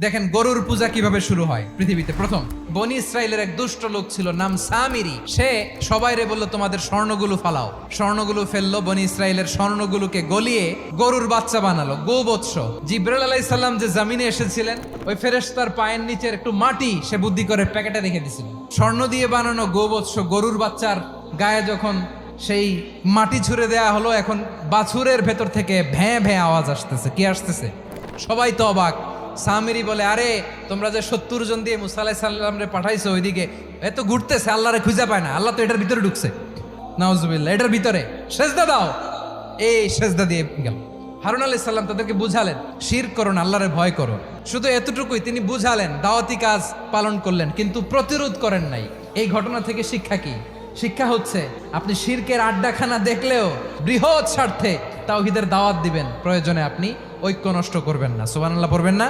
দেখেন গরুর পূজা কিভাবে শুরু হয় পৃথিবীতে প্রথম। বনি ইসরায়েলের এক দুষ্ট লোক ছিল, নাম সামিরি। সে সবাইরে বলল তোমাদের স্বর্ণগুলো ফালাও। স্বর্ণগুলো ফেললো, বনি ইসরায়েলের স্বর্ণগুলোকে গলিয়ে গরুর বাচ্চা বানালো, গোবৎস। জিব্রাইল আলাইহিস সালাম যে জমিনে এসেছিলেন, ওই ফেরেশতার পায়ের নিচের একটু মাটি সে বুদ্ধি করে প্যাকেটে রেখে দিছিল। স্বর্ণ দিয়ে বানানো গোবৎস গরুর বাচ্চার গায়ে যখন সেই মাটি ছুঁড়ে দেয়া হলো, এখন বাছুরের ভেতর থেকে ভ্যাঁ ভ্যাঁ আওয়াজ আসতেছে। কি আসতেছে? সবাই তো অবাক। সামিরি বলে, আরে তোমরা যে 70 জন দিয়ে মুসা আলাইহিস সালাম রে পাঠাইছো ওইদিকে, এত ঘুরতেছে, আল্লাহরে খুঁজে পায় না, আল্লাহ তো এটার ভিতরে ঢুকছে। নাউজুবিল্লাহ, এটার ভিতরে সেজদা দাও। এই সেজদা দিয়ে গেল। হারুন আলাইহিস সালাম তাদেরকে বুঝালেন, শিরক করো না, আল্লাহরে ভয় করো। শুধু এতটুকুই তিনি বুঝালেন, দাওয়াতি কাজ পালন করলেন, কিন্তু প্রতিরোধ করেন নাই। এই ঘটনা থেকে শিক্ষা কি? শিক্ষা হচ্ছে, আপনি শিরকের আড্ডাখানা দেখলেও বৃহৎ স্বার্থে তাওহীদের দাওয়াত দিবেন, প্রয়োজনে আপনি ঐক্য নষ্ট করবেন না। সুবহানাল্লাহ পড়বেন না?